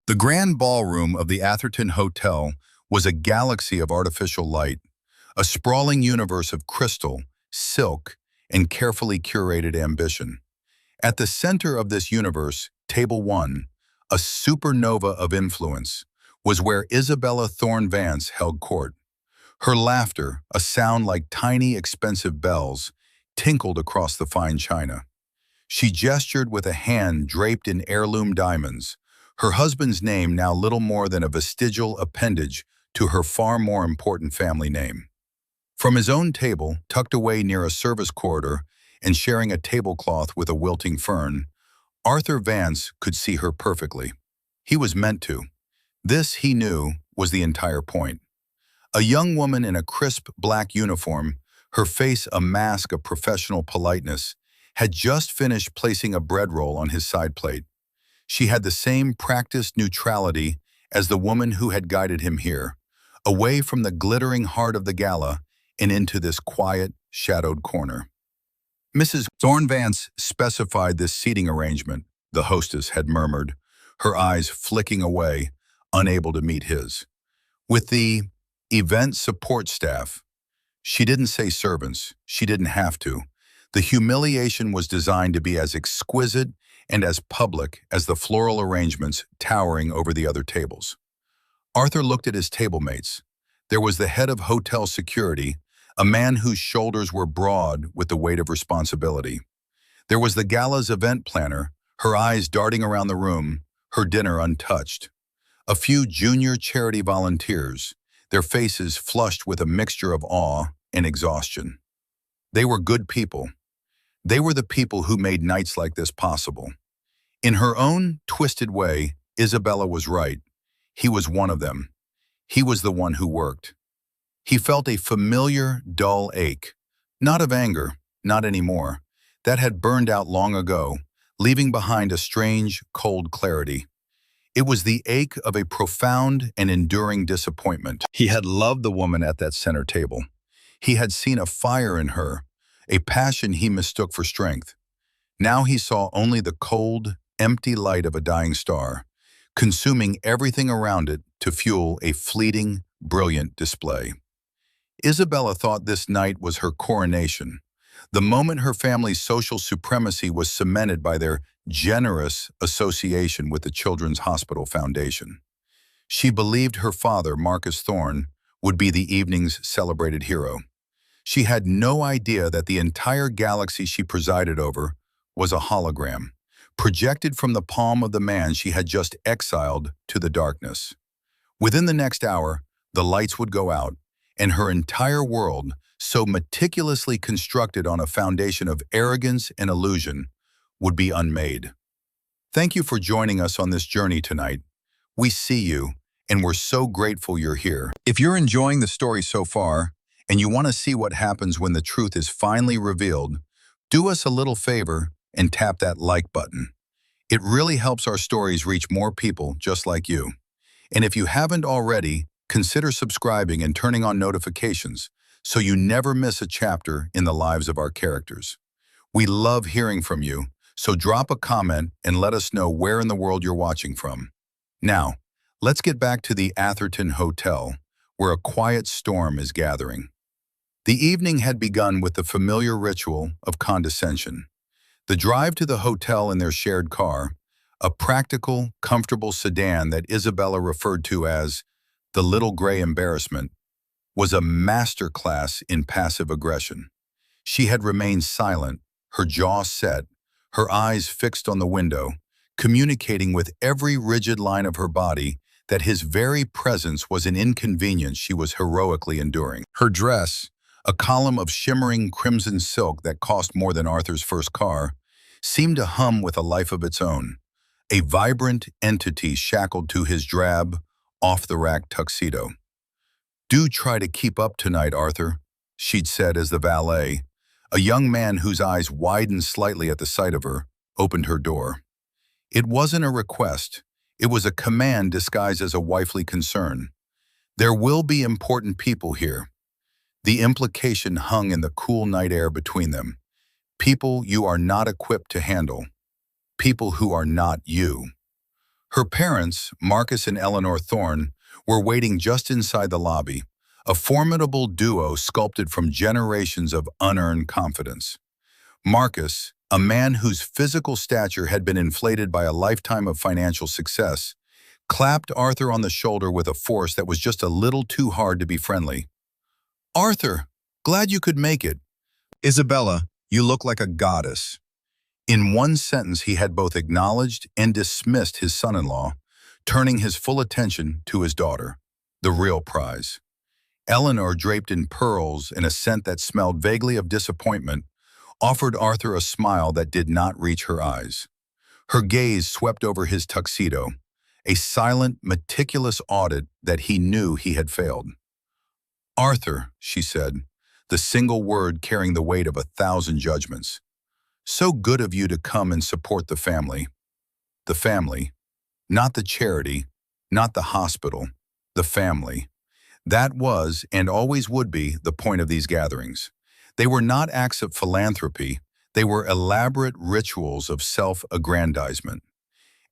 The grand ballroom of the Atherton Hotel was a galaxy of artificial light, a sprawling universe of crystal, silk, and carefully curated ambition. At the center of this universe, Table 1, a supernova of influence, was where Isabella Thorne Vance held court. Her laughter, a sound like tiny, expensive bells, tinkled across the fine china. She gestured with a hand draped in heirloom diamonds, her husband's name now little more than a vestigial appendage to her far more important family name. From his own table, tucked away near a service corridor and sharing a tablecloth with a wilting fern, Arthur Vance could see her perfectly. He was meant to. This, he knew, was the entire point. A young woman in a crisp black uniform, her face a mask of professional politeness, had just finished placing a bread roll on his side plate. She had the same practiced neutrality as the woman who had guided him here, away from the glittering heart of the gala and into this quiet, shadowed corner. Mrs. Thorne Vance specified this seating arrangement, the hostess had murmured, her eyes flicking away, unable to meet his. With the event support staff, she didn't say servants, she didn't have to. The humiliation was designed to be as exquisite and as public as the floral arrangements towering over the other tables. Arthur looked at his table mates. There was the head of hotel security, a man whose shoulders were broad with the weight of responsibility. There was the gala's event planner, her eyes darting around the room, her dinner untouched. A few junior charity volunteers, their faces flushed with a mixture of awe and exhaustion. They were good people. They were the people who made nights like this possible. In her own twisted way, Isabella was right. He was one of them. He was the one who worked. He felt a familiar, dull ache, not of anger, not anymore. That had burned out long ago, leaving behind a strange, cold clarity. It was the ache of a profound and enduring disappointment. He had loved the woman at that center table. He had seen a fire in her, a passion he mistook for strength. Now he saw only the cold, empty light of a dying star, consuming everything around it to fuel a fleeting, brilliant display. Isabella thought this night was her coronation, the moment her family's social supremacy was cemented by their generous association with the Children's Hospital Foundation. She believed her father, Marcus Thorne, would be the evening's celebrated hero. She had no idea that the entire galaxy she presided over was a hologram, projected from the palm of the man she had just exiled to the darkness. Within the next hour, the lights would go out, and her entire world, so meticulously constructed on a foundation of arrogance and illusion, would be unmade. Thank you for joining us on this journey tonight. We see you, and we're so grateful you're here. If you're enjoying the story so far, and you want to see what happens when the truth is finally revealed, do us a little favor and tap that like button. It really helps our stories reach more people just like you. And if you haven't already, consider subscribing and turning on notifications so you never miss a chapter in the lives of our characters. We love hearing from you, so drop a comment and let us know where in the world you're watching from. Now, let's get back to the Atherton Hotel, where a quiet storm is gathering. The evening had begun with the familiar ritual of condescension. The drive to the hotel in their shared car, a practical, comfortable sedan that Isabella referred to as the little gray embarrassment, was a masterclass in passive aggression. She had remained silent, her jaw set, her eyes fixed on the window, communicating with every rigid line of her body that his very presence was an inconvenience she was heroically enduring. Her dress, a column of shimmering crimson silk that cost more than Arthur's first car, seemed to hum with a life of its own, a vibrant entity shackled to his drab, off-the-rack tuxedo. "Do try to keep up tonight, Arthur," she'd said as the valet, a young man whose eyes widened slightly at the sight of her, opened her door. It wasn't a request. It was a command disguised as a wifely concern. "There will be important people here." The implication hung in the cool night air between them. People you are not equipped to handle. People who are not you. Her parents, Marcus and Eleanor Thorne, were waiting just inside the lobby, a formidable duo sculpted from generations of unearned confidence. Marcus, a man whose physical stature had been inflated by a lifetime of financial success, clapped Arthur on the shoulder with a force that was just a little too hard to be friendly. "Arthur, glad you could make it. Isabella, you look like a goddess." In one sentence, he had both acknowledged and dismissed his son-in-law, turning his full attention to his daughter, the real prize. Eleanor, draped in pearls and a scent that smelled vaguely of disappointment, offered Arthur a smile that did not reach her eyes. Her gaze swept over his tuxedo, a silent, meticulous audit that he knew he had failed. "Arthur," she said, the single word carrying the weight of 1,000 judgments. "So good of you to come and support the family." The family, not the charity, not the hospital, the family. That was, and always would be, the point of these gatherings. They were not acts of philanthropy, they were elaborate rituals of self-aggrandizement.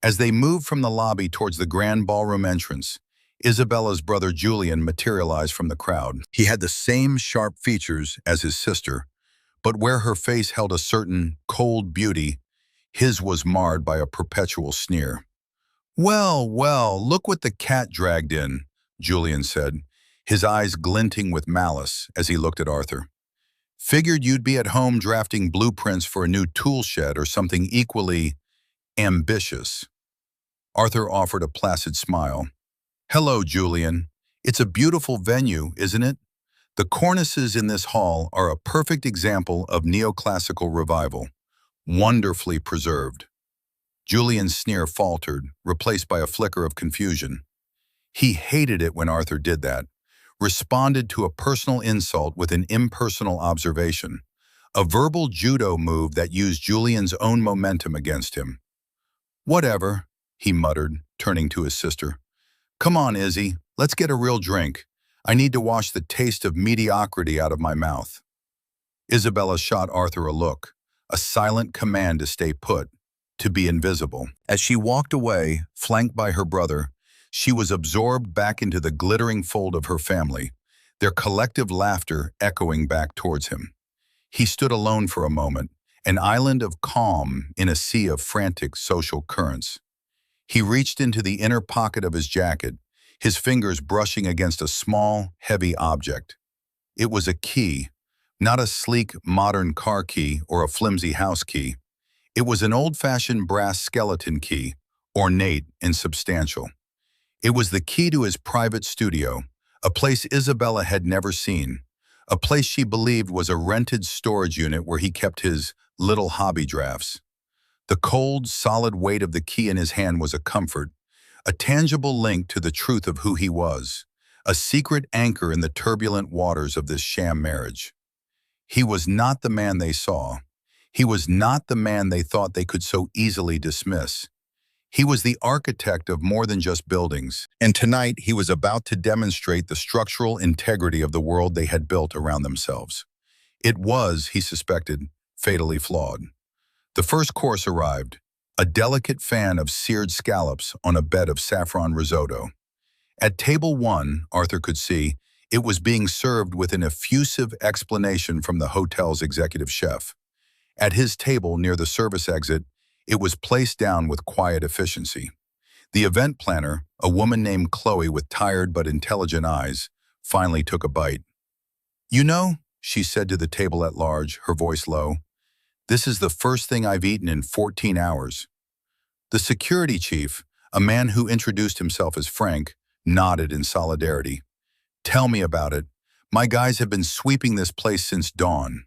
As they moved from the lobby towards the grand ballroom entrance, Isabella's brother Julian materialized from the crowd. He had the same sharp features as his sister, but where her face held a certain cold beauty, his was marred by a perpetual sneer. "Well, well, look what the cat dragged in," Julian said, his eyes glinting with malice as he looked at Arthur. "Figured you'd be at home drafting blueprints for a new tool shed or something equally ambitious." Arthur offered a placid smile. "Hello, Julian. It's a beautiful venue, isn't it? The cornices in this hall are a perfect example of neoclassical revival, wonderfully preserved." Julian's sneer faltered, replaced by a flicker of confusion. He hated it when Arthur did that, responded to a personal insult with an impersonal observation, a verbal judo move that used Julian's own momentum against him. "Whatever," he muttered, turning to his sister. "Come on, Izzy, let's get a real drink. I need to wash the taste of mediocrity out of my mouth." Isabella shot Arthur a look, a silent command to stay put, to be invisible. As she walked away, flanked by her brother, she was absorbed back into the glittering fold of her family, their collective laughter echoing back towards him. He stood alone for a moment, an island of calm in a sea of frantic social currents. He reached into the inner pocket of his jacket, his fingers brushing against a small, heavy object. It was a key, not a sleek, modern car key or a flimsy house key. It was an old-fashioned brass skeleton key, ornate and substantial. It was the key to his private studio, a place Isabella had never seen, a place she believed was a rented storage unit where he kept his little hobby drafts. The cold, solid weight of the key in his hand was a comfort, a tangible link to the truth of who he was, a secret anchor in the turbulent waters of this sham marriage. He was not the man they saw. He was not the man they thought they could so easily dismiss. He was the architect of more than just buildings, and tonight he was about to demonstrate the structural integrity of the world they had built around themselves. It was, he suspected, fatally flawed. The first course arrived, a delicate fan of seared scallops on a bed of saffron risotto. At table 1, Arthur could see, it was being served with an effusive explanation from the hotel's executive chef. At his table near the service exit, it was placed down with quiet efficiency. The event planner, a woman named Chloe with tired but intelligent eyes, finally took a bite. "You know," she said to the table at large, her voice low, "this is the first thing I've eaten in 14 hours. The security chief, a man who introduced himself as Frank, nodded in solidarity. "Tell me about it. My guys have been sweeping this place since dawn."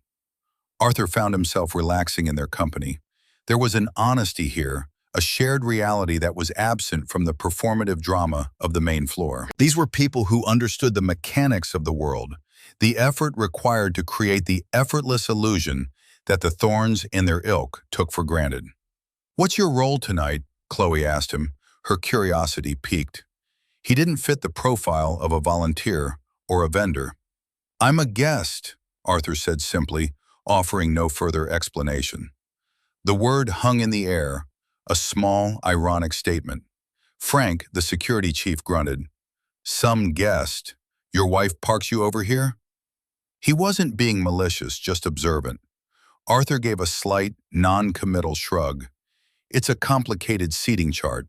Arthur found himself relaxing in their company. There was an honesty here, a shared reality that was absent from the performative drama of the main floor. These were people who understood the mechanics of the world, the effort required to create the effortless illusion that the Thorns and their ilk took for granted. "What's your role tonight?" Chloe asked him, her curiosity piqued. He didn't fit the profile of a volunteer or a vendor. "I'm a guest," Arthur said simply, offering no further explanation. The word hung in the air, a small, ironic statement. Frank, the security chief, grunted. Some guest. Your wife parks you over here? He wasn't being malicious, just observant. Arthur gave a slight, non-committal shrug. It's a complicated seating chart.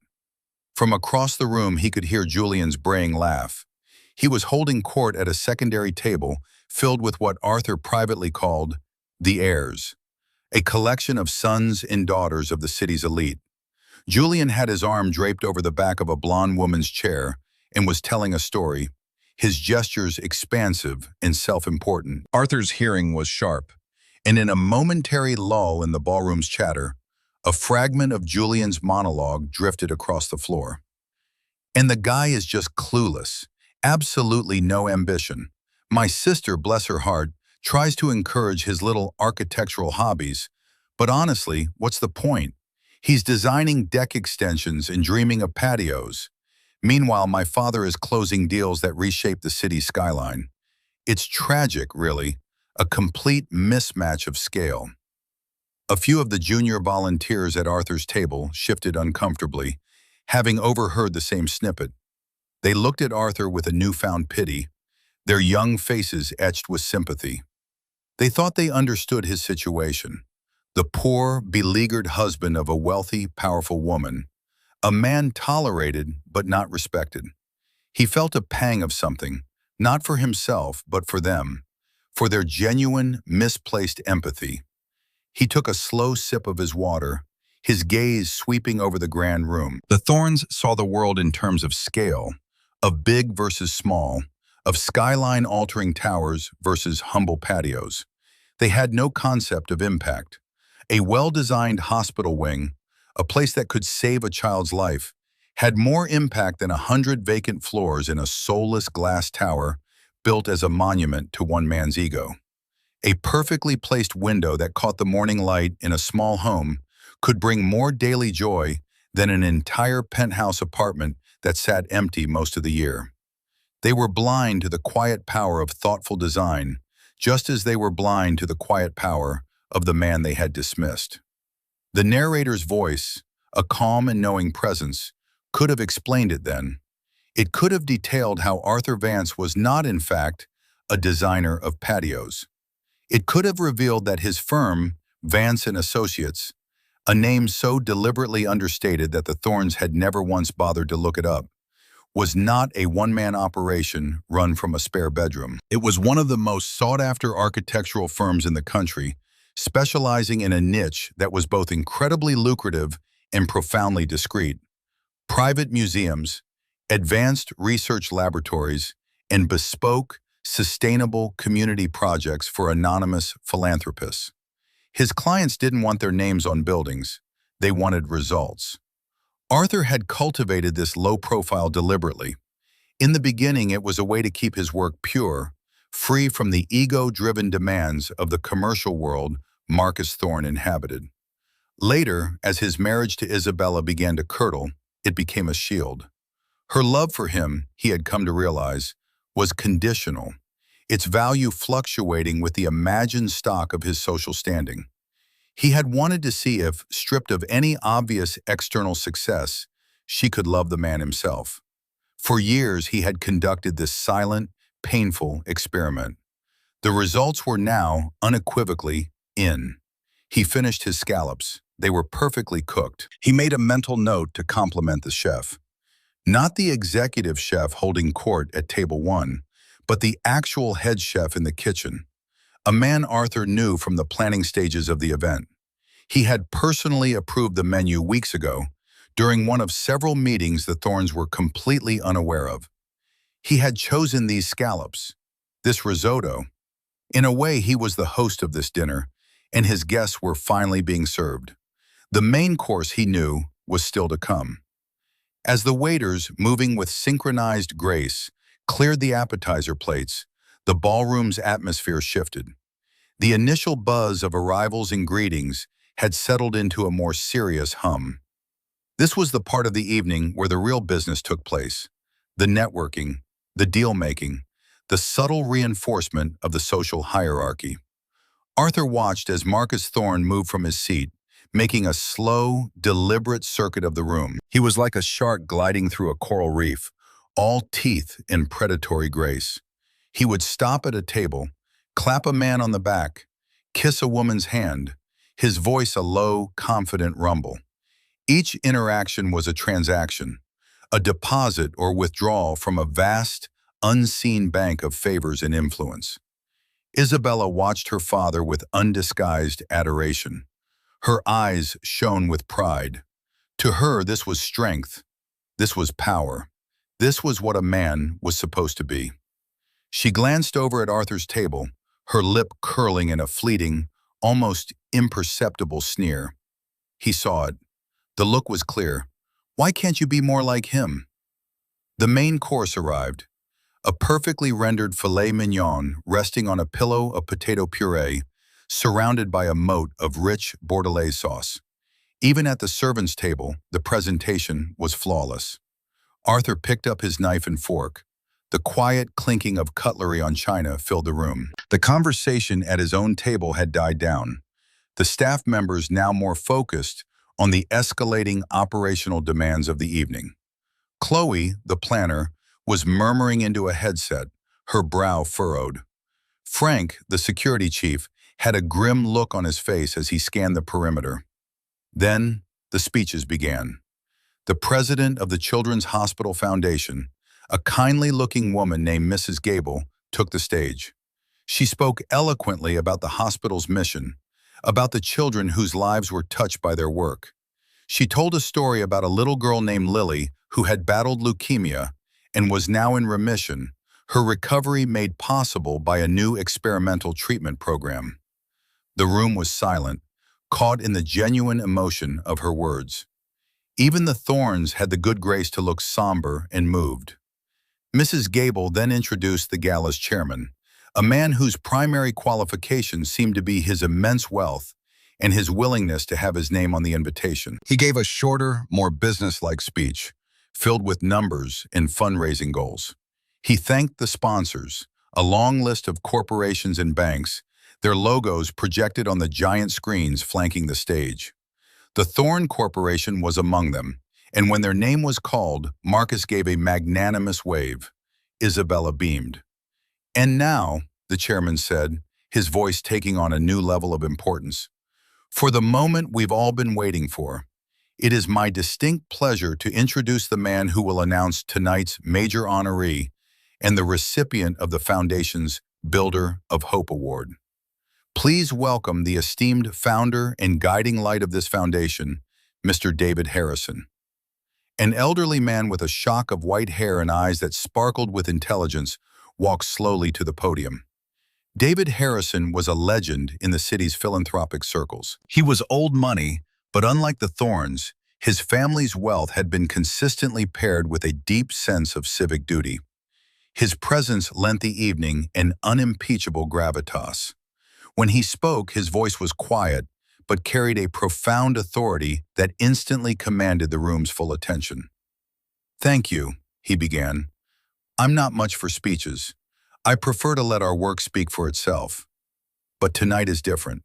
From across the room, he could hear Julian's braying laugh. He was holding court at a secondary table filled with what Arthur privately called the heirs, a collection of sons and daughters of the city's elite. Julian had his arm draped over the back of a blonde woman's chair and was telling a story, his gestures expansive and self-important. Arthur's hearing was sharp, and in a momentary lull in the ballroom's chatter, a fragment of Julian's monologue drifted across the floor. And the guy is just clueless, absolutely no ambition. My sister, bless her heart, tries to encourage his little architectural hobbies, but honestly, what's the point? He's designing deck extensions and dreaming of patios. Meanwhile, my father is closing deals that reshape the city's skyline. It's tragic, really, a complete mismatch of scale. A few of the junior volunteers at Arthur's table shifted uncomfortably, having overheard the same snippet. They looked at Arthur with a newfound pity, their young faces etched with sympathy. They thought they understood his situation. The poor, beleaguered husband of a wealthy, powerful woman, a man tolerated but not respected. He felt a pang of something, not for himself, but for them, for their genuine, misplaced empathy. He took a slow sip of his water, his gaze sweeping over the grand room. The Thorns saw the world in terms of scale, of big versus small, of skyline-altering towers versus humble patios. They had no concept of impact. A well-designed hospital wing, a place that could save a child's life, had more impact than 100 vacant floors in a soulless glass tower built as a monument to one man's ego. A perfectly placed window that caught the morning light in a small home could bring more daily joy than an entire penthouse apartment that sat empty most of the year. They were blind to the quiet power of thoughtful design, just as they were blind to the quiet power of the man they had dismissed. The narrator's voice, a calm and knowing presence, could have explained it then. It could have detailed how Arthur Vance was not, in fact, a designer of patios. It could have revealed that his firm, Vance and Associates, a name so deliberately understated that the Thorns had never once bothered to look it up, was not a one-man operation run from a spare bedroom. It was one of the most sought-after architectural firms in the country, specializing in a niche that was both incredibly lucrative and profoundly discreet. Private museums, advanced research laboratories, and bespoke, sustainable community projects for anonymous philanthropists. His clients didn't want their names on buildings. They wanted results. Arthur had cultivated this low profile deliberately. In the beginning, it was a way to keep his work pure, free from the ego-driven demands of the commercial world Marcus Thorne inhabited. Later, as his marriage to Isabella began to curdle, it became a shield. Her love for him, he had come to realize, was conditional, its value fluctuating with the imagined stock of his social standing. He had wanted to see if, stripped of any obvious external success, she could love the man himself. For years, he had conducted this silent, painful experiment. The results were now, unequivocally, in. He finished his scallops. They were perfectly cooked. He made a mental note to compliment the chef. Not the executive chef holding court at table 1, but the actual head chef in the kitchen, a man Arthur knew from the planning stages of the event. He had personally approved the menu weeks ago, during one of several meetings the Thorns were completely unaware of. He had chosen these scallops, this risotto. In a way, he was the host of this dinner, and his guests were finally being served. The main course, he knew, was still to come. As the waiters, moving with synchronized grace, cleared the appetizer plates, the ballroom's atmosphere shifted. The initial buzz of arrivals and greetings had settled into a more serious hum. This was the part of the evening where the real business took place, the networking, the deal-making, the subtle reinforcement of the social hierarchy. Arthur watched as Marcus Thorne moved from his seat, making a slow, deliberate circuit of the room. He was like a shark gliding through a coral reef, all teeth and predatory grace. He would stop at a table, clap a man on the back, kiss a woman's hand, his voice a low, confident rumble. Each interaction was a transaction, a deposit or withdrawal from a vast, unseen bank of favors and influence. Isabella watched her father with undisguised adoration. Her eyes shone with pride. To her, this was strength. This was power. This was what a man was supposed to be. She glanced over at Arthur's table, her lip curling in a fleeting, almost imperceptible sneer. He saw it. The look was clear. Why can't you be more like him? The main course arrived. A perfectly rendered filet mignon resting on a pillow of potato puree, surrounded by a moat of rich bordelaise sauce. Even at the servants' table, the presentation was flawless. Arthur picked up his knife and fork. The quiet clinking of cutlery on china filled the room. The conversation at his own table had died down. The staff members now more focused on the escalating operational demands of the evening. Chloe, the planner, was murmuring into a headset, her brow furrowed. Frank, the security chief, had a grim look on his face as he scanned the perimeter. Then, the speeches began. The president of the Children's Hospital Foundation, a kindly-looking woman named Mrs. Gable, took the stage. She spoke eloquently about the hospital's mission, about the children whose lives were touched by their work. She told a story about a little girl named Lily who had battled leukemia and was now in remission, her recovery made possible by a new experimental treatment program. The room was silent, caught in the genuine emotion of her words. Even the thorns had the good grace to look somber and moved. Mrs. Gable then introduced the Gala's chairman, a man whose primary qualification seemed to be his immense wealth and his willingness to have his name on the invitation. He gave a shorter, more business-like speech, filled with numbers and fundraising goals. He thanked the sponsors, a long list of corporations and banks, their logos projected on the giant screens flanking the stage. The Thorn Corporation was among them, and when their name was called, Marcus gave a magnanimous wave. Isabella beamed. "And now," the chairman said, his voice taking on a new level of importance, "for the moment we've all been waiting for, it is my distinct pleasure to introduce the man who will announce tonight's major honoree and the recipient of the Foundation's Builder of Hope Award. Please welcome the esteemed founder and guiding light of this foundation, Mr. David Harrison." An elderly man with a shock of white hair and eyes that sparkled with intelligence walked slowly to the podium. David Harrison was a legend in the city's philanthropic circles. He was old money, but unlike the Thorns, his family's wealth had been consistently paired with a deep sense of civic duty. His presence lent the evening an unimpeachable gravitas. When he spoke, his voice was quiet, but carried a profound authority that instantly commanded the room's full attention. "Thank you," he began. "I'm not much for speeches. I prefer to let our work speak for itself. But tonight is different."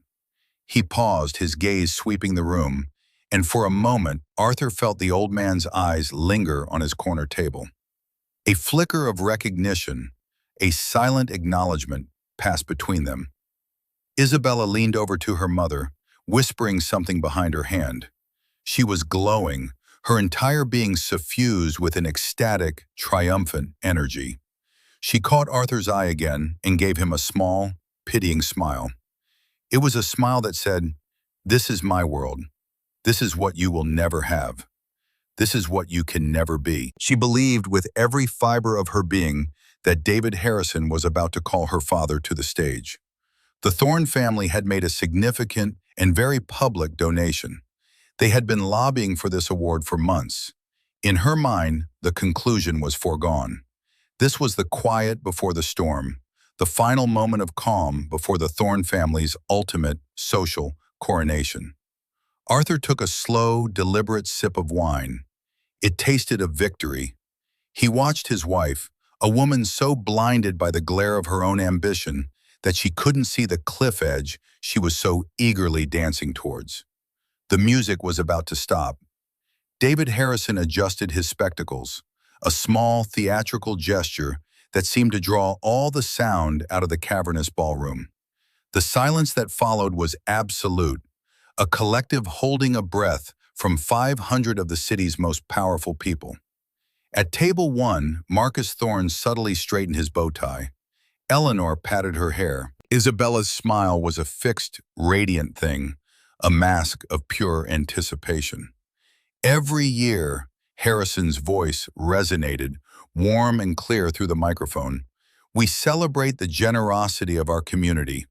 He paused, his gaze sweeping the room, and for a moment, Arthur felt the old man's eyes linger on his corner table. A flicker of recognition, a silent acknowledgement, passed between them. Isabella leaned over to her mother, whispering something behind her hand. She was glowing, her entire being suffused with an ecstatic, triumphant energy. She caught Arthur's eye again and gave him a small, pitying smile. It was a smile that said, "This is my world. This is what you will never have. This is what you can never be." She believed with every fiber of her being that David Harrison was about to call her father to the stage. The Thorne family had made a significant and very public donation. They had been lobbying for this award for months. In her mind, the conclusion was foregone. This was the quiet before the storm, the final moment of calm before the Thorne family's ultimate social coronation. Arthur took a slow, deliberate sip of wine. It tasted of victory. He watched his wife, a woman so blinded by the glare of her own ambition that she couldn't see the cliff edge she was so eagerly dancing towards. The music was about to stop. David Harrison adjusted his spectacles, a small theatrical gesture that seemed to draw all the sound out of the cavernous ballroom. The silence that followed was absolute, a collective holding of breath from 500 of the city's most powerful people. At table one, Marcus Thorne subtly straightened his bow tie. Eleanor patted her hair. Isabella's smile was a fixed, radiant thing, a mask of pure anticipation. Every year, Harrison's voice resonated, warm and clear through the microphone. We celebrate the generosity of our community.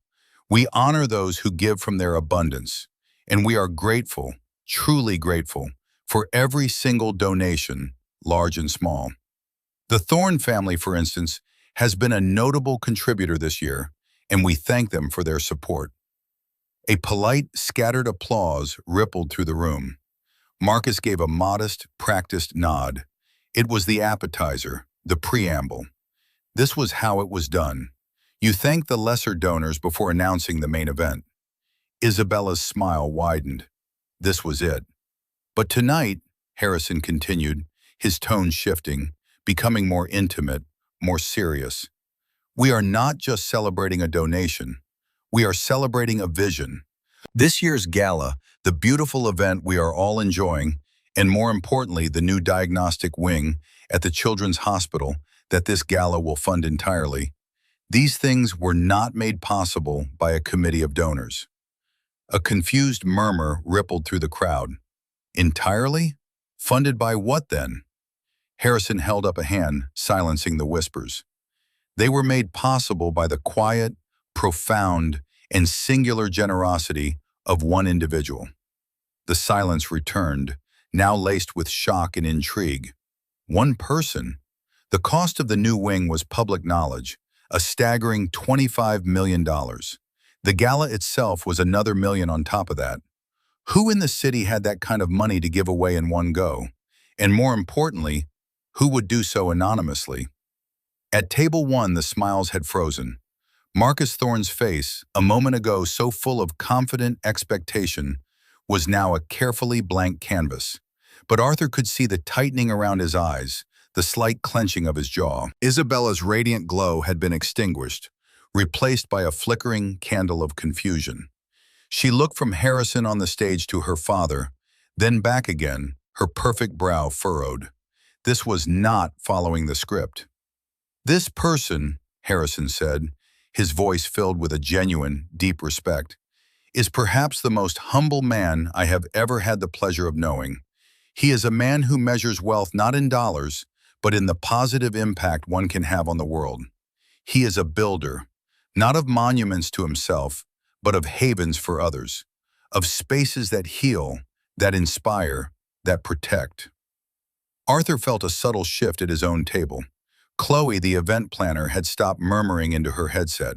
We honor those who give from their abundance, and we are grateful, truly grateful, for every single donation, large and small. The Thorne family, for instance, has been a notable contributor this year, and we thank them for their support. A polite, scattered applause rippled through the room. Marcus gave a modest, practiced nod. It was the appetizer, the preamble. This was how it was done. You thank the lesser donors before announcing the main event. Isabella's smile widened. This was it. But tonight, Harrison continued, his tone shifting, becoming more intimate, more serious. We are not just celebrating a donation. We are celebrating a vision. This year's gala, the beautiful event we are all enjoying, and more importantly, the new diagnostic wing at the Children's Hospital that this gala will fund entirely. These things were not made possible by a committee of donors. A confused murmur rippled through the crowd. Entirely? Funded by what then? Harrison held up a hand, silencing the whispers. They were made possible by the quiet, profound, and singular generosity of one individual. The silence returned, now laced with shock and intrigue. One person. The cost of the new wing was public knowledge, a staggering $25 million. The gala itself was another million on top of that. Who in the city had that kind of money to give away in one go? And more importantly, who would do so anonymously? At table one, the smiles had frozen. Marcus Thorne's face, a moment ago so full of confident expectation, was now a carefully blank canvas. But Arthur could see the tightening around his eyes, the slight clenching of his jaw. Isabella's radiant glow had been extinguished, replaced by a flickering candle of confusion. She looked from Harrison on the stage to her father, then back again, her perfect brow furrowed. This was not following the script. This person, Harrison said, his voice filled with a genuine, deep respect, is perhaps the most humble man I have ever had the pleasure of knowing. He is a man who measures wealth not in dollars, but in the positive impact one can have on the world. He is a builder, not of monuments to himself, but of havens for others, of spaces that heal, that inspire, that protect. Arthur felt a subtle shift at his own table. Chloe, the event planner, had stopped murmuring into her headset.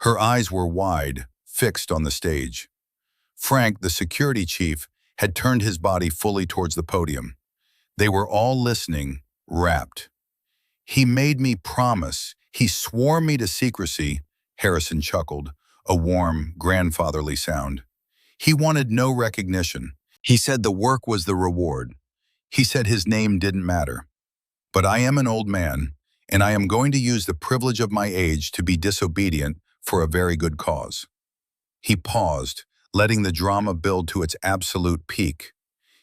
Her eyes were wide, fixed on the stage. Frank, the security chief, had turned his body fully towards the podium. They were all listening, rapt. He made me promise. He swore me to secrecy, Harrison chuckled, a warm, grandfatherly sound. He wanted no recognition. He said the work was the reward. He said his name didn't matter. But I am an old man, and I am going to use the privilege of my age to be disobedient for a very good cause. He paused, letting the drama build to its absolute peak.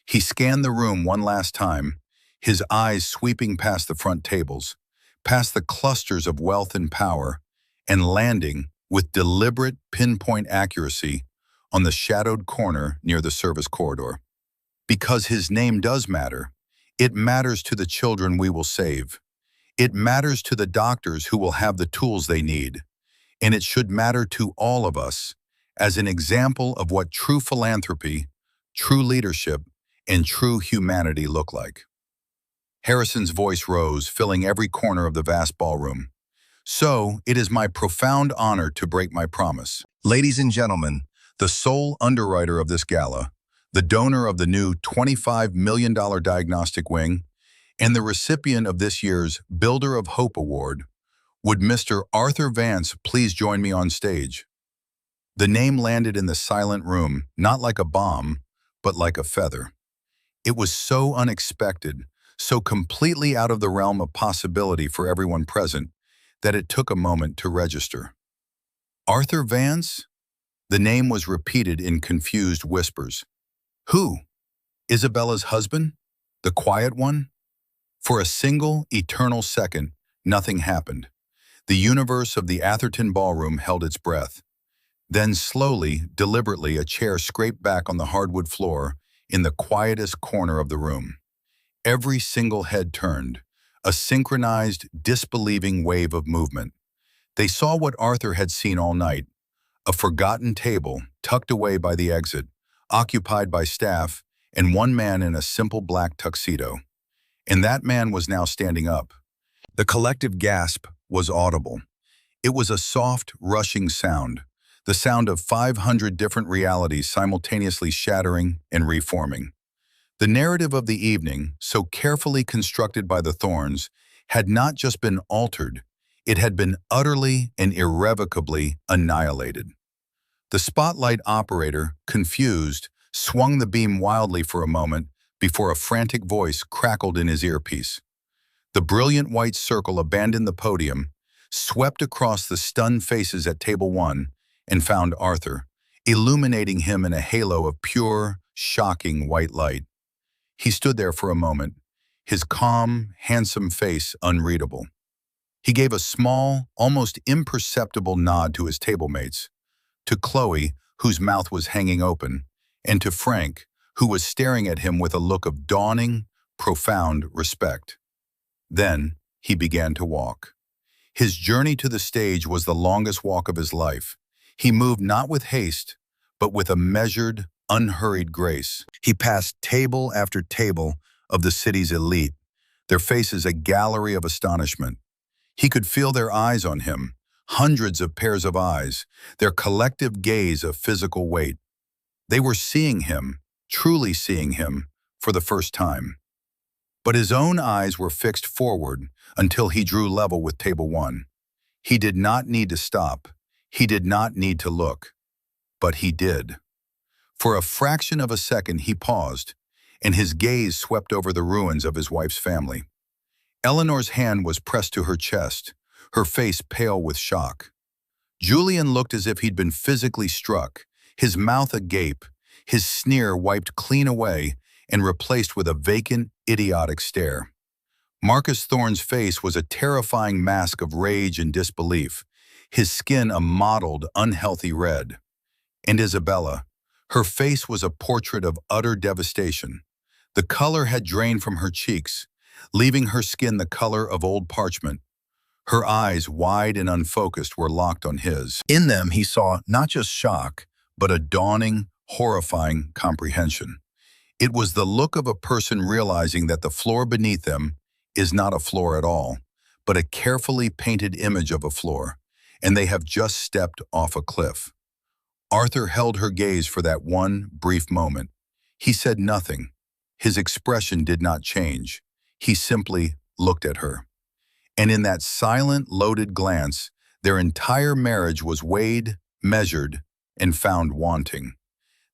He scanned the room one last time, his eyes sweeping past the front tables, past the clusters of wealth and power, and landing, with deliberate pinpoint accuracy, on the shadowed corner near the service corridor. Because his name does matter. It matters to the children we will save. It matters to the doctors who will have the tools they need. And it should matter to all of us as an example of what true philanthropy, true leadership, and true humanity look like. Harrison's voice rose, filling every corner of the vast ballroom. So, it is my profound honor to break my promise. Ladies and gentlemen, the sole underwriter of this gala, the donor of the new $25 million diagnostic wing, and the recipient of this year's Builder of Hope Award, would Mr. Arthur Vance please join me on stage? The name landed in the silent room, not like a bomb, but like a feather. It was so unexpected, so completely out of the realm of possibility for everyone present, that it took a moment to register. Arthur Vance? The name was repeated in confused whispers. Who? Isabella's husband? The quiet one? For a single, eternal second, nothing happened. The universe of the Atherton ballroom held its breath. Then slowly, deliberately, a chair scraped back on the hardwood floor in the quietest corner of the room. Every single head turned, a synchronized, disbelieving wave of movement. They saw what Arthur had seen all night, a forgotten table tucked away by the exit, occupied by staff, and one man in a simple black tuxedo. And that man was now standing up. The collective gasp was audible. It was a soft, rushing sound, the sound of 500 different realities simultaneously shattering and reforming. The narrative of the evening, so carefully constructed by the Thorns, had not just been altered, it had been utterly and irrevocably annihilated. The spotlight operator, confused, swung the beam wildly for a moment before a frantic voice crackled in his earpiece. The brilliant white circle abandoned the podium, swept across the stunned faces at table 1, and found Arthur, illuminating him in a halo of pure, shocking white light. He stood there for a moment, his calm, handsome face unreadable. He gave a small, almost imperceptible nod to his tablemates, to Chloe, whose mouth was hanging open, and to Frank, who was staring at him with a look of dawning, profound respect. Then he began to walk. His journey to the stage was the longest walk of his life. He moved not with haste, but with a measured, unhurried grace. He passed table after table of the city's elite, their faces a gallery of astonishment. He could feel their eyes on him, hundreds of pairs of eyes, their collective gaze of physical weight. They were seeing him, truly seeing him, for the first time. But his own eyes were fixed forward until he drew level with table 1. He did not need to stop. He did not need to look. But he did. For a fraction of a second he paused, and his gaze swept over the ruins of his wife's family. Eleanor's hand was pressed to her chest, her face pale with shock. Julian looked as if he'd been physically struck, his mouth agape, his sneer wiped clean away and replaced with a vacant, idiotic stare. Marcus Thorne's face was a terrifying mask of rage and disbelief, his skin a mottled, unhealthy red. And Isabella, her face was a portrait of utter devastation. The color had drained from her cheeks, leaving her skin the color of old parchment. Her eyes, wide and unfocused, were locked on his. In them he saw not just shock, but a dawning, horrifying comprehension. It was the look of a person realizing that the floor beneath them is not a floor at all, but a carefully painted image of a floor, and they have just stepped off a cliff. Arthur held her gaze for that one brief moment. He said nothing. His expression did not change. He simply looked at her. And in that silent, loaded glance, their entire marriage was weighed, measured, and found wanting.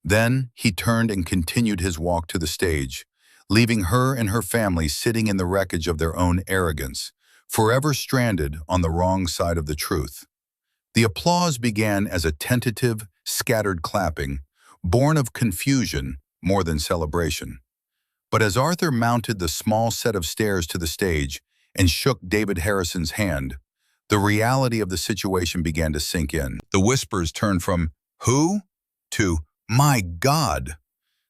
Then he turned and continued his walk to the stage, leaving her and her family sitting in the wreckage of their own arrogance, forever stranded on the wrong side of the truth. The applause began as a tentative, scattered clapping, born of confusion more than celebration. But as Arthur mounted the small set of stairs to the stage and shook David Harrison's hand, the reality of the situation began to sink in. The whispers turned from, "Who?" to, "My God!"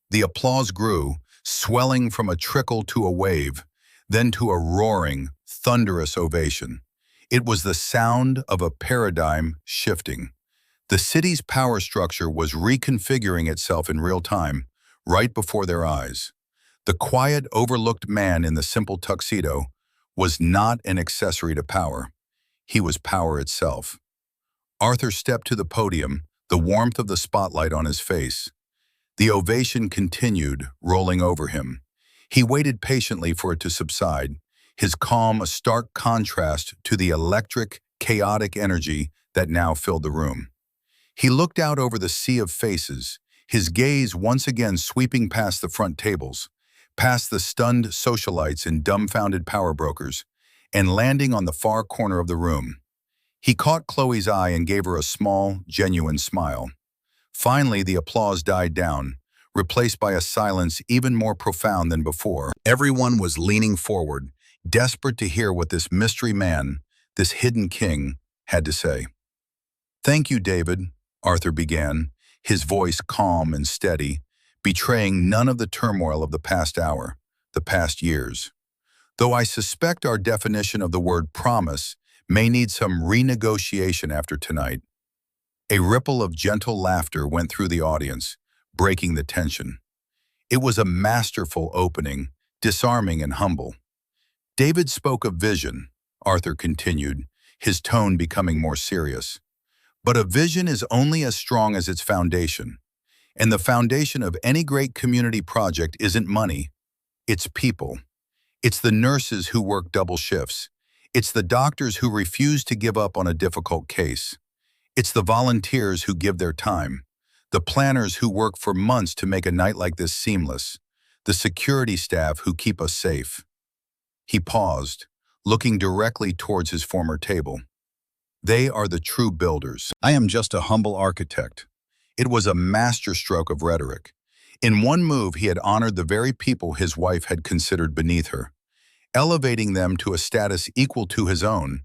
The applause grew, swelling from a trickle to a wave, then to a roaring, thunderous ovation. It was the sound of a paradigm shifting. The city's power structure was reconfiguring itself in real time, right before their eyes. The quiet, overlooked man in the simple tuxedo was not an accessory to power. He was power itself. Arthur stepped to the podium, the warmth of the spotlight on his face. The ovation continued, rolling over him. He waited patiently for it to subside, his calm a stark contrast to the electric, chaotic energy that now filled the room. He looked out over the sea of faces, his gaze once again sweeping past the front tables, past the stunned socialites and dumbfounded power brokers, and landing on the far corner of the room. He caught Chloe's eye and gave her a small, genuine smile. Finally, the applause died down, replaced by a silence even more profound than before. Everyone was leaning forward, desperate to hear what this mystery man, this hidden king, had to say. "Thank you, David," Arthur began, his voice calm and steady, betraying none of the turmoil of the past hour, the past years. "Though I suspect our definition of the word promise may need some renegotiation after tonight." A ripple of gentle laughter went through the audience, breaking the tension. It was a masterful opening, disarming and humble. "David spoke of vision," Arthur continued, his tone becoming more serious. "But a vision is only as strong as its foundation. And the foundation of any great community project isn't money, it's people. It's the nurses who work double shifts. It's the doctors who refuse to give up on a difficult case. It's the volunteers who give their time, the planners who work for months to make a night like this seamless, the security staff who keep us safe." He paused, looking directly towards his former table. "They are the true builders. I am just a humble architect." It was a masterstroke of rhetoric. In one move, he had honored the very people his wife had considered beneath her, elevating them to a status equal to his own,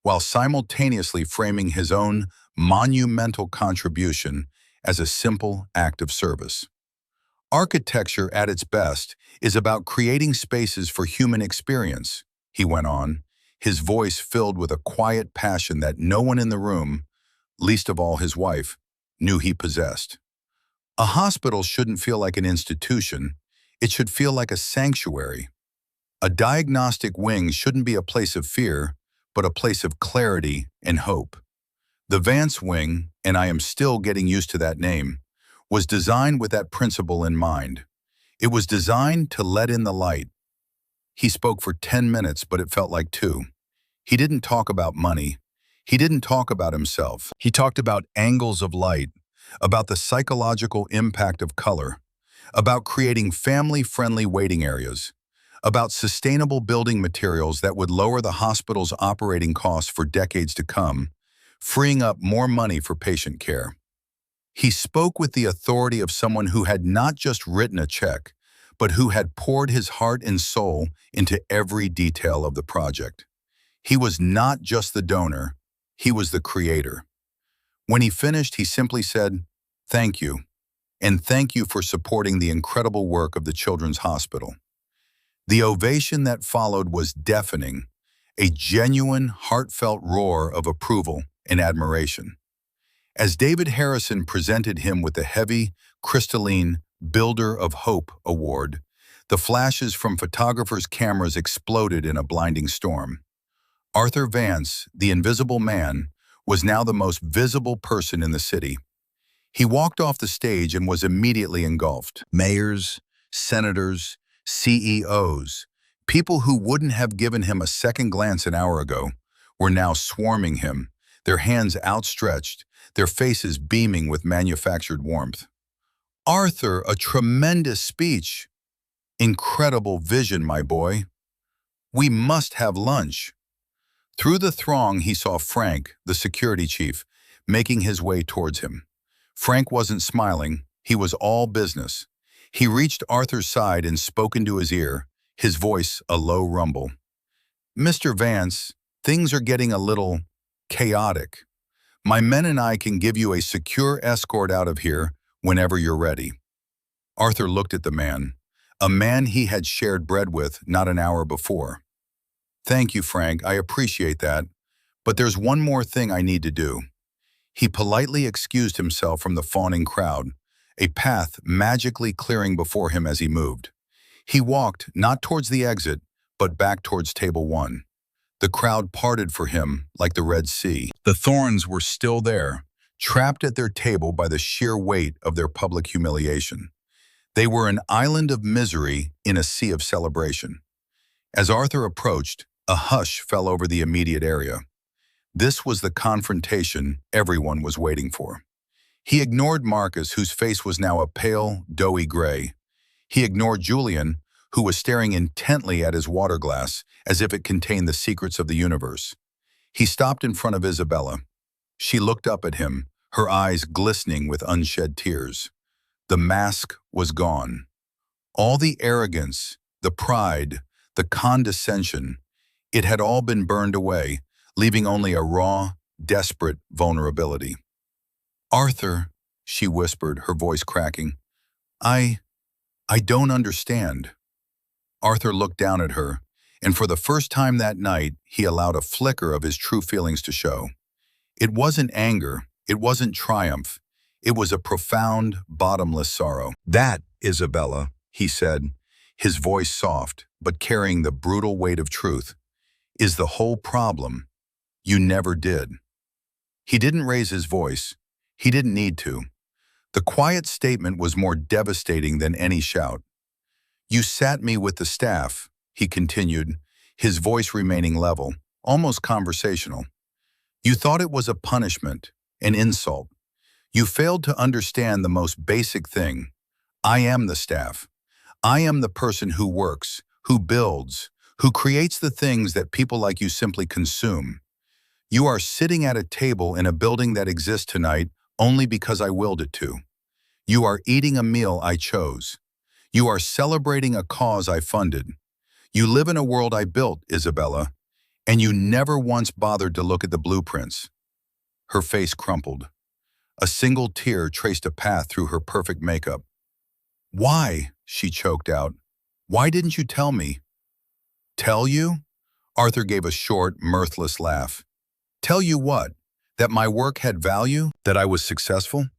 while simultaneously framing his own monumental contribution as a simple act of service. "Architecture at its best is about creating spaces for human experience," he went on, his voice filled with a quiet passion that no one in the room, least of all his wife, knew he possessed. "A hospital shouldn't feel like an institution, it should feel like a sanctuary. A diagnostic wing shouldn't be a place of fear, but a place of clarity and hope. The Vance Wing, and I am still getting used to that name, was designed with that principle in mind. It was designed to let in the light." He spoke for 10 minutes, but it felt like 2. He didn't talk about money. He didn't talk about himself. He talked about angles of light, about the psychological impact of color, about creating family-friendly waiting areas, about sustainable building materials that would lower the hospital's operating costs for decades to come, freeing up more money for patient care. He spoke with the authority of someone who had not just written a check, but who had poured his heart and soul into every detail of the project. He was not just the donor, he was the creator. When he finished, he simply said, "Thank you, and thank you for supporting the incredible work of the Children's Hospital." The ovation that followed was deafening, a genuine, heartfelt roar of approval and admiration. As David Harrison presented him with the heavy, crystalline Builder of Hope award, the flashes from photographers' cameras exploded in a blinding storm. Arthur Vance, the invisible man, was now the most visible person in the city. He walked off the stage and was immediately engulfed. Mayors, senators, CEOs, people who wouldn't have given him a second glance an hour ago, were now swarming him, their hands outstretched, their faces beaming with manufactured warmth. "Arthur, a tremendous speech. Incredible vision, my boy. We must have lunch." Through the throng, he saw Frank, the security chief, making his way towards him. Frank wasn't smiling, he was all business. He reached Arthur's side and spoke into his ear, his voice a low rumble. "Mr. Vance, things are getting a little chaotic. My men and I can give you a secure escort out of here whenever you're ready." Arthur looked at the man, a man he had shared bread with not an hour before. "Thank you, Frank, I appreciate that, but there's one more thing I need to do." He politely excused himself from the fawning crowd, a path magically clearing before him as he moved. He walked not towards the exit, but back towards table 1. The crowd parted for him like the Red Sea. The Thorns were still there, trapped at their table by the sheer weight of their public humiliation. They were an island of misery in a sea of celebration. As Arthur approached, a hush fell over the immediate area. This was the confrontation everyone was waiting for. He ignored Marcus, whose face was now a pale, doughy gray. He ignored Julian, who was staring intently at his water glass as if it contained the secrets of the universe. He stopped in front of Isabella. She looked up at him, her eyes glistening with unshed tears. The mask was gone. All the arrogance, the pride, the condescension, it had all been burned away, leaving only a raw, desperate vulnerability. "Arthur," she whispered, her voice cracking, I don't understand." Arthur looked down at her, and for the first time that night, he allowed a flicker of his true feelings to show. It wasn't anger, it wasn't triumph, it was a profound, bottomless sorrow. "That, Isabella," he said, his voice soft, but carrying the brutal weight of truth, "is the whole problem. You never did." He didn't raise his voice. He didn't need to. The quiet statement was more devastating than any shout. "You sat me with the staff," he continued, his voice remaining level, almost conversational. "You thought it was a punishment, an insult. You failed to understand the most basic thing. I am the staff. I am the person who works, who builds, who creates the things that people like you simply consume. You are sitting at a table in a building that exists tonight only because I willed it to. You are eating a meal I chose. You are celebrating a cause I funded. You live in a world I built, Isabella, and you never once bothered to look at the blueprints." Her face crumpled. A single tear traced a path through her perfect makeup. "Why?" she choked out. "Why didn't you tell me?" "Tell you?" Arthur gave a short, mirthless laugh. "Tell you what? That my work had value? That I was successful?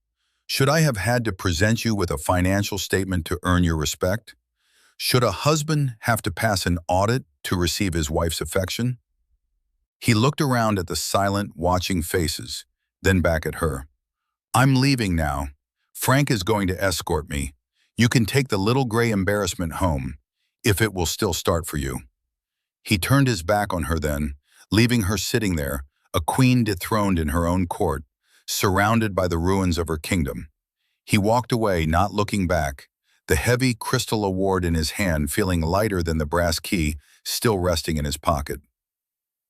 Should I have had to present you with a financial statement to earn your respect? Should a husband have to pass an audit to receive his wife's affection?" He looked around at the silent, watching faces, then back at her. "I'm leaving now. Frank is going to escort me. You can take the little gray embarrassment home, if it will still start for you." He turned his back on her then, leaving her sitting there, a queen dethroned in her own court, surrounded by the ruins of her kingdom. He walked away, not looking back, the heavy crystal award in his hand feeling lighter than the brass key still resting in his pocket.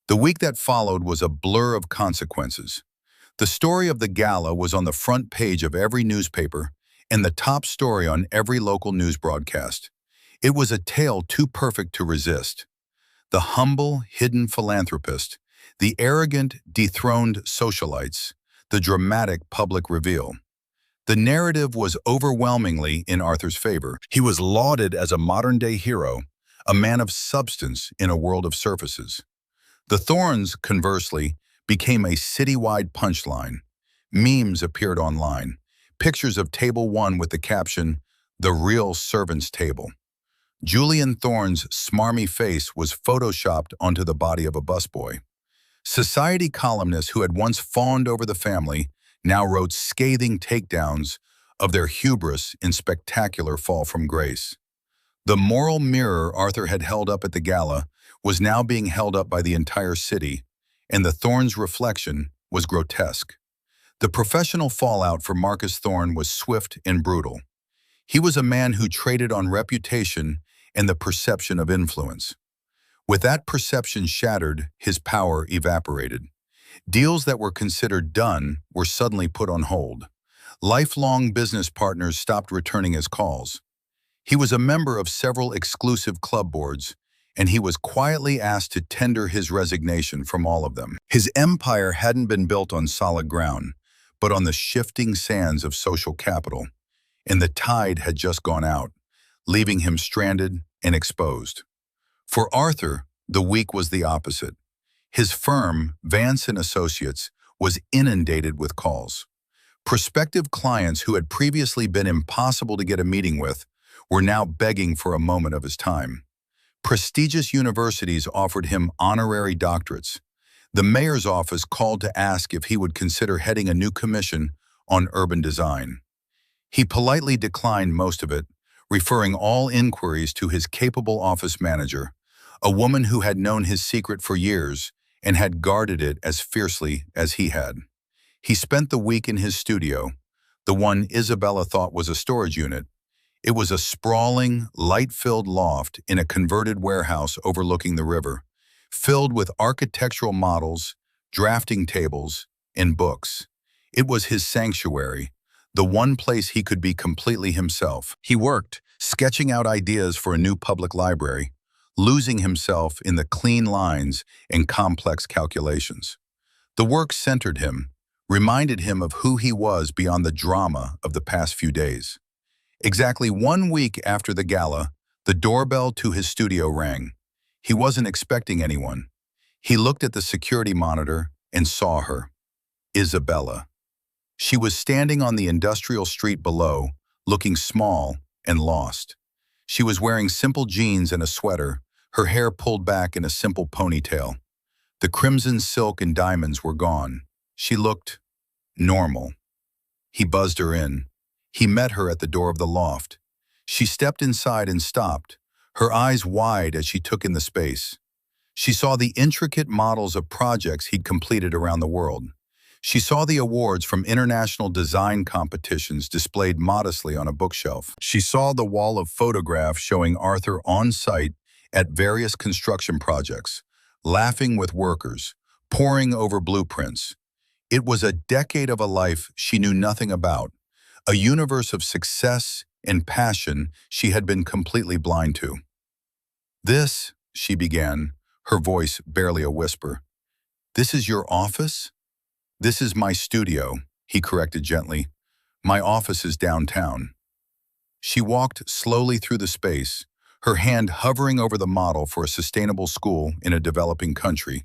The week that followed was a blur of consequences. The story of the Gala was on the front page of every newspaper and the top story on every local news broadcast. It was a tale too perfect to resist. The humble, hidden philanthropist, the arrogant, dethroned socialites, the dramatic public reveal. The narrative was overwhelmingly in Arthur's favor. He was lauded as a modern-day hero, a man of substance in a world of surfaces. The thorns, conversely, became a citywide punchline. Memes appeared online, pictures of Table 1 with the caption, "The Real Servant's Table." Julian Thorne's smarmy face was photoshopped onto the body of a busboy. Society columnists who had once fawned over the family now wrote scathing takedowns of their hubris in spectacular fall from grace. The moral mirror Arthur had held up at the Gala was now being held up by the entire city, and the Thorne's reflection was grotesque. The professional fallout for Marcus Thorne was swift and brutal. He was a man who traded on reputation and the perception of influence. With that perception shattered, his power evaporated. Deals that were considered done were suddenly put on hold. Lifelong business partners stopped returning his calls. He was a member of several exclusive club boards, and he was quietly asked to tender his resignation from all of them. His empire hadn't been built on solid ground, but on the shifting sands of social capital, and the tide had just gone out, leaving him stranded and exposed. For Arthur, the week was the opposite. His firm, Vance & Associates, was inundated with calls. Prospective clients who had previously been impossible to get a meeting with were now begging for a moment of his time. Prestigious universities offered him honorary doctorates. The mayor's office called to ask if he would consider heading a new commission on urban design. He politely declined most of it, referring all inquiries to his capable office manager, a woman who had known his secret for years and had guarded it as fiercely as he had. He spent the week in his studio, the one Isabella thought was a storage unit. It was a sprawling, light-filled loft in a converted warehouse overlooking the river, filled with architectural models, drafting tables, and books. It was his sanctuary, the one place he could be completely himself. He worked, sketching out ideas for a new public library, losing himself in the clean lines and complex calculations. The work centered him, reminded him of who he was beyond the drama of the past few days. Exactly 1 week after the gala, the doorbell to his studio rang. He wasn't expecting anyone. He looked at the security monitor and saw her, Isabella. She was standing on the industrial street below, looking small and lost. She was wearing simple jeans and a sweater, her hair pulled back in a simple ponytail. The crimson silk and diamonds were gone. She looked normal. He buzzed her in. He met her at the door of the loft. She stepped inside and stopped, her eyes wide as she took in the space. She saw the intricate models of projects he'd completed around the world. She saw the awards from international design competitions displayed modestly on a bookshelf. She saw the wall of photographs showing Arthur on site at various construction projects, laughing with workers, poring over blueprints. It was a decade of a life she knew nothing about, a universe of success and passion she had been completely blind to. "This," she began, her voice barely a whisper. "This is your office?" "This is my studio," he corrected gently. "My office is downtown." She walked slowly through the space, her hand hovering over the model for a sustainable school in a developing country,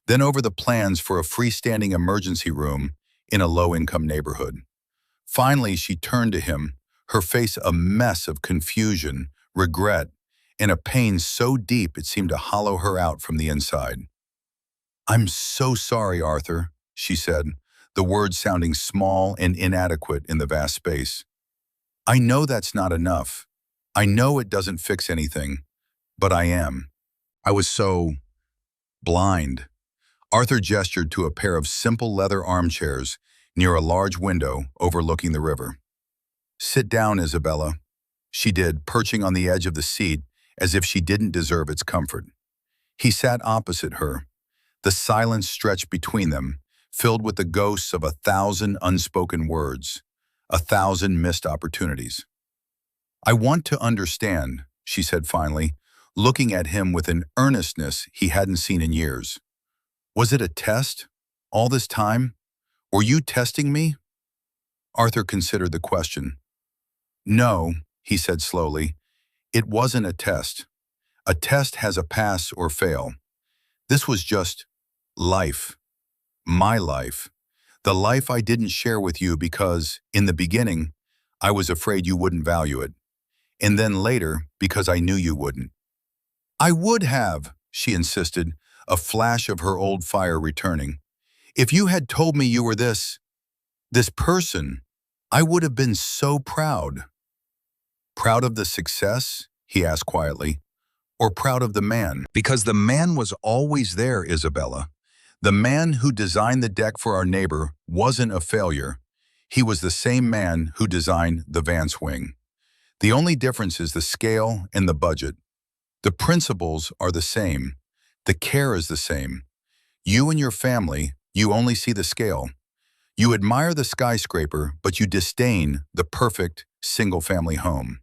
then over the plans for a freestanding emergency room in a low-income neighborhood. Finally, she turned to him, her face a mess of confusion, regret, and a pain so deep it seemed to hollow her out from the inside. "I'm so sorry, Arthur," she said, the words sounding small and inadequate in the vast space. "I know that's not enough. I know it doesn't fix anything, but I am. I was so blind." Arthur gestured to a pair of simple leather armchairs near a large window overlooking the river. "Sit down, Isabella." She did, perching on the edge of the seat as if she didn't deserve its comfort. He sat opposite her. The silence stretched between them, filled with the ghosts of 1,000 unspoken words, 1,000 missed opportunities. "I want to understand," she said finally, looking at him with an earnestness he hadn't seen in years. "Was it a test? All this time? Were you testing me?" Arthur considered the question. "No," he said slowly. "It wasn't a test. A test has a pass or fail. This was just life. My life. The life I didn't share with you because, in the beginning, I was afraid you wouldn't value it. And then later, because I knew you wouldn't." "I would have," she insisted, a flash of her old fire returning. "If you had told me you were this person, I would have been so proud." "Proud of the success?" he asked quietly. "Or proud of the man?" "Because the man was always there, Isabella. The man who designed the deck for our neighbor wasn't a failure. He was the same man who designed the Vance wing. The only difference is the scale and the budget. The principles are the same. The care is the same. You and your family, you only see the scale. You admire the skyscraper, but you disdain the perfect single-family home.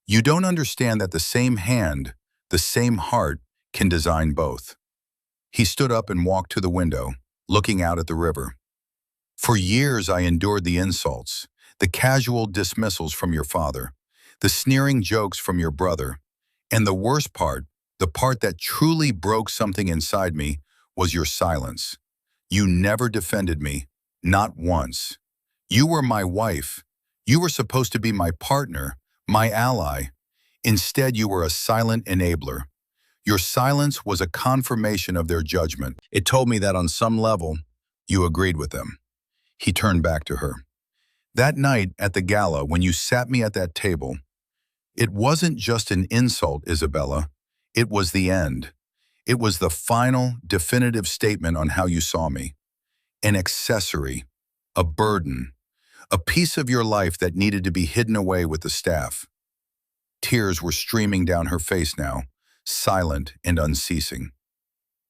You don't understand that the same hand, the same heart, can design both." He stood up and walked to the window, looking out at the river. "For years I endured the insults, the casual dismissals from your father, the sneering jokes from your brother, and the worst part, the part that truly broke something inside me, was your silence. You never defended me, not once. You were my wife. You were supposed to be my partner, my ally. Instead, you were a silent enabler. Your silence was a confirmation of their judgment. It told me that on some level, you agreed with them." He turned back to her. "That night at the gala, when you sat me at that table, it wasn't just an insult, Isabella. It was the end. It was the final, definitive statement on how you saw me. An accessory, a burden, a piece of your life that needed to be hidden away with the staff. Tears were streaming down her face now, silent and unceasing.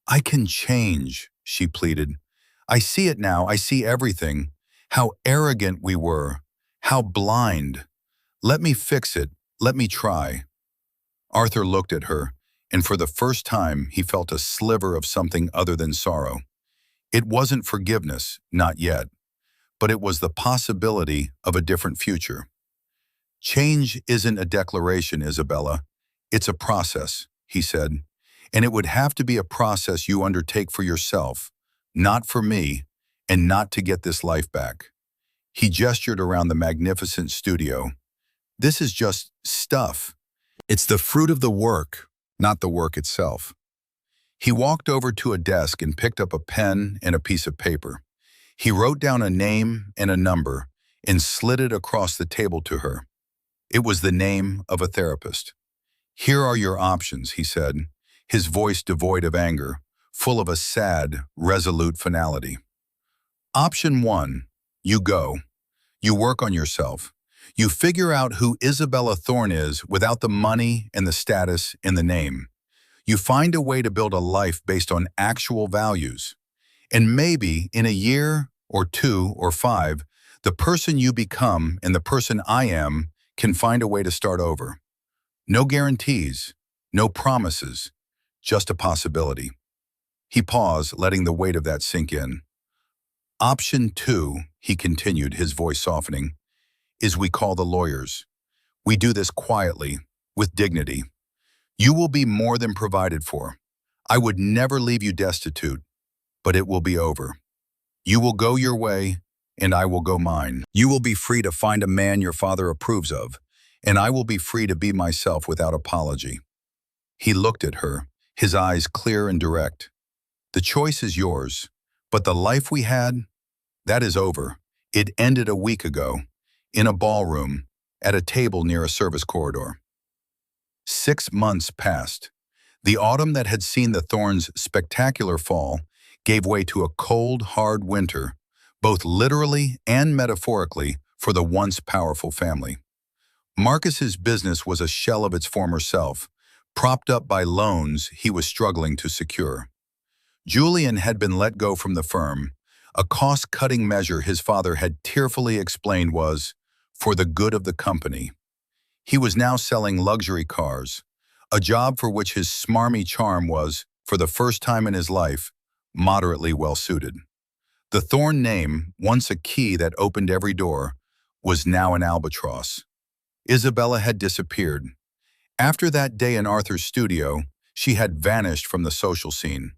I can change, she pleaded. I see it now, I see everything. How arrogant we were, how blind. Let me fix it, let me try. Arthur looked at her, and for the first time he felt a sliver of something other than sorrow. It wasn't forgiveness, not yet, but it was the possibility of a different future. Change isn't a declaration, Isabella. It's a process, he said, and it would have to be a process you undertake for yourself, not for me, and not to get this life back. He gestured around the magnificent studio. This is just stuff. It's the fruit of the work, not the work itself. He walked over to a desk and picked up a pen and a piece of paper. He wrote down a name and a number and slid it across the table to her. It was the name of a therapist. Here are your options, he said, his voice devoid of anger, full of a sad, resolute finality. Option 1, you go. You work on yourself. You figure out who Isabella Thorne is without the money and the status and the name. You find a way to build a life based on actual values. And maybe in a year or 2 or 5, the person you become and the person I am can find a way to start over. No guarantees, no promises, just a possibility. He paused, letting the weight of that sink in. Option 2, he continued, his voice softening, is we call the lawyers. We do this quietly, with dignity. You will be more than provided for. I would never leave you destitute, but it will be over. You will go your way, and I will go mine. You will be free to find a man your father approves of, and I will be free to be myself without apology. He looked at her, his eyes clear and direct. The choice is yours, but the life we had, that is over. It ended a week ago, in a ballroom, at a table near a service corridor. 6 months passed. The autumn that had seen the Thornes' spectacular fall gave way to a cold, hard winter, both literally and metaphorically, for the once powerful family. Marcus's business was a shell of its former self, propped up by loans he was struggling to secure. Julian had been let go from the firm, a cost-cutting measure his father had tearfully explained was for the good of the company. He was now selling luxury cars, a job for which his smarmy charm was, for the first time in his life, moderately well-suited. The Thorne name, once a key that opened every door, was now an albatross. Isabella had disappeared. After that day in Arthur's studio, she had vanished from the social scene.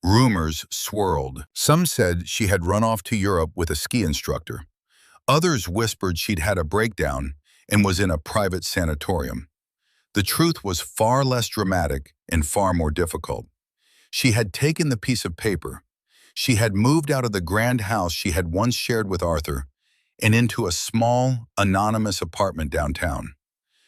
Rumors swirled. Some said she had run off to Europe with a ski instructor. Others whispered she'd had a breakdown and was in a private sanatorium. The truth was far less dramatic and far more difficult. She had taken the piece of paper. She had moved out of the grand house she had once shared with Arthur and into a small, anonymous apartment downtown.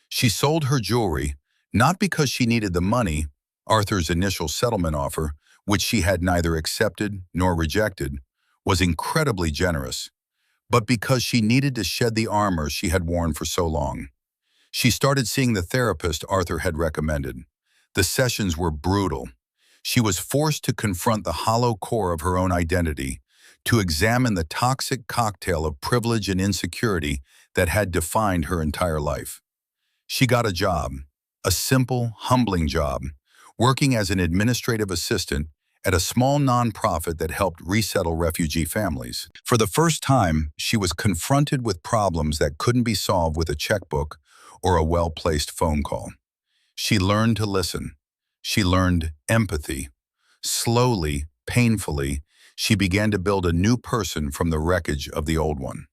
She sold her jewelry, not because she needed the money, Arthur's initial settlement offer, which she had neither accepted nor rejected, was incredibly generous, but because she needed to shed the armor she had worn for so long. She started seeing the therapist Arthur had recommended. The sessions were brutal. She was forced to confront the hollow core of her own identity, to examine the toxic cocktail of privilege and insecurity that had defined her entire life. She got a job, a simple, humbling job, working as an administrative assistant at a small nonprofit that helped resettle refugee families. For the first time, she was confronted with problems that couldn't be solved with a checkbook or a well-placed phone call. She learned to listen. She learned empathy. Slowly, painfully, she began to build a new person from the wreckage of the old one.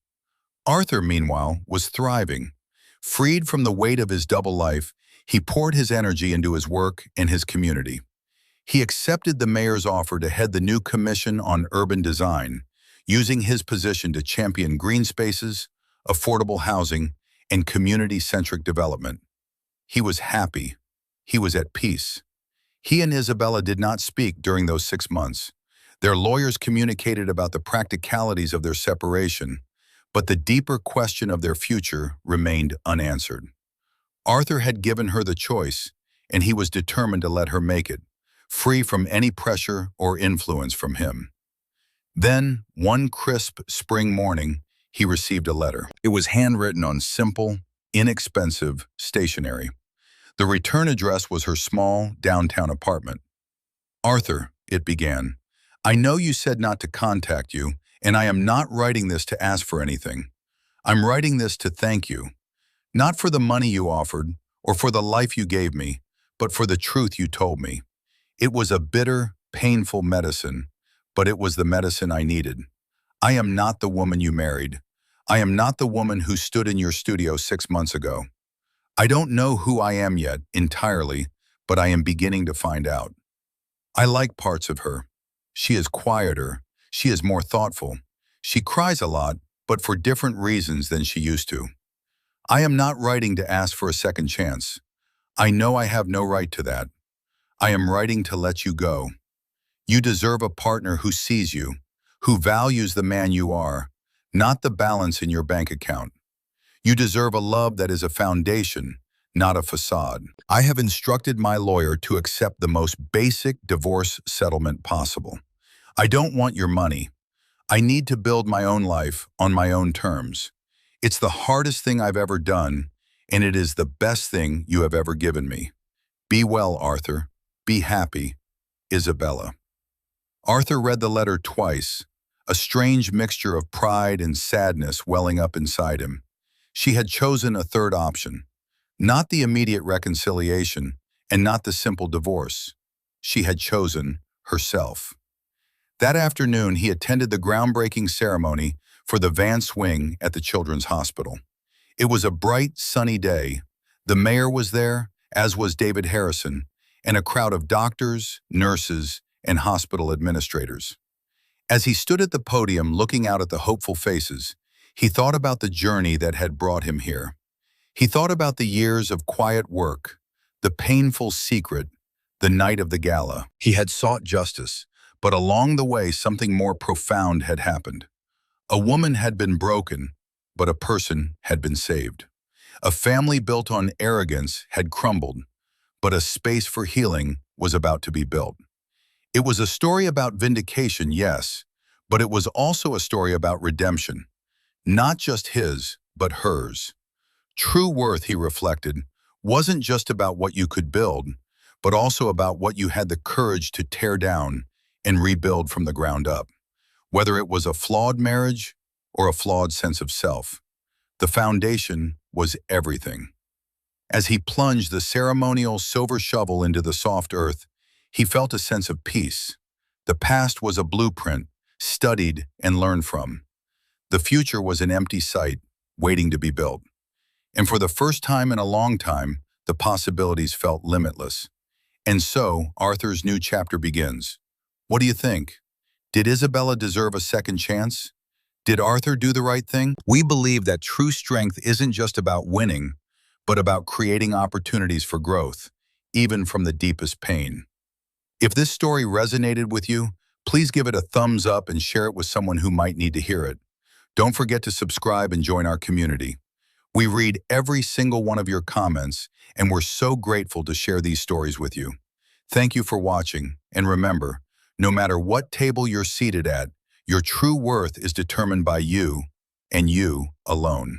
Arthur, meanwhile, was thriving. Freed from the weight of his double life, he poured his energy into his work and his community. He accepted the mayor's offer to head the new Commission on Urban Design, using his position to champion green spaces, affordable housing, and community-centric development. He was happy. He was at peace. He and Isabella did not speak during those 6 months. Their lawyers communicated about the practicalities of their separation, but the deeper question of their future remained unanswered. Arthur had given her the choice, and he was determined to let her make it, free from any pressure or influence from him. Then, one crisp spring morning, he received a letter. It was handwritten on simple, inexpensive stationery. The return address was her small, downtown apartment. "Arthur," it began, "I know you said not to contact you, and I am not writing this to ask for anything. I'm writing this to thank you, not for the money you offered or for the life you gave me, but for the truth you told me. It was a bitter, painful medicine, but it was the medicine I needed. I am not the woman you married. I am not the woman who stood in your studio 6 months ago. I don't know who I am yet entirely, but I am beginning to find out. I like parts of her. She is quieter. She is more thoughtful. She cries a lot, but for different reasons than she used to. I am not writing to ask for a second chance. I know I have no right to that. I am writing to let you go. You deserve a partner who sees you, who values the man you are, not the balance in your bank account. You deserve a love that is a foundation, not a facade. I have instructed my lawyer to accept the most basic divorce settlement possible. I don't want your money. I need to build my own life on my own terms. It's the hardest thing I've ever done, and it is the best thing you have ever given me. Be well, Arthur. Be happy. Isabella." Arthur read the letter twice, a strange mixture of pride and sadness welling up inside him. She had chosen a third option, not the immediate reconciliation and not the simple divorce. She had chosen herself. That afternoon, he attended the groundbreaking ceremony for the Vance Wing at the Children's Hospital. It was a bright, sunny day. The mayor was there, as was David Harrison, and a crowd of doctors, nurses, and hospital administrators. As he stood at the podium looking out at the hopeful faces, he thought about the journey that had brought him here. He thought about the years of quiet work, the painful secret, the night of the gala. He had sought justice, but along the way something more profound had happened. A woman had been broken, but a person had been saved. A family built on arrogance had crumbled, but a space for healing was about to be built. It was a story about vindication, yes, but it was also a story about redemption. Not just his, but hers. True worth, he reflected, wasn't just about what you could build, but also about what you had the courage to tear down and rebuild from the ground up. Whether it was a flawed marriage or a flawed sense of self, the foundation was everything. As he plunged the ceremonial silver shovel into the soft earth, he felt a sense of peace. The past was a blueprint, studied and learned from. The future was an empty site, waiting to be built. And for the first time in a long time, the possibilities felt limitless. And so, Arthur's new chapter begins. What do you think? Did Isabella deserve a second chance? Did Arthur do the right thing? We believe that true strength isn't just about winning, but about creating opportunities for growth, even from the deepest pain. If this story resonated with you, please give it a thumbs up and share it with someone who might need to hear it. Don't forget to subscribe and join our community. We read every single one of your comments, and we're so grateful to share these stories with you. Thank you for watching, and remember, no matter what table you're seated at, your true worth is determined by you and you alone.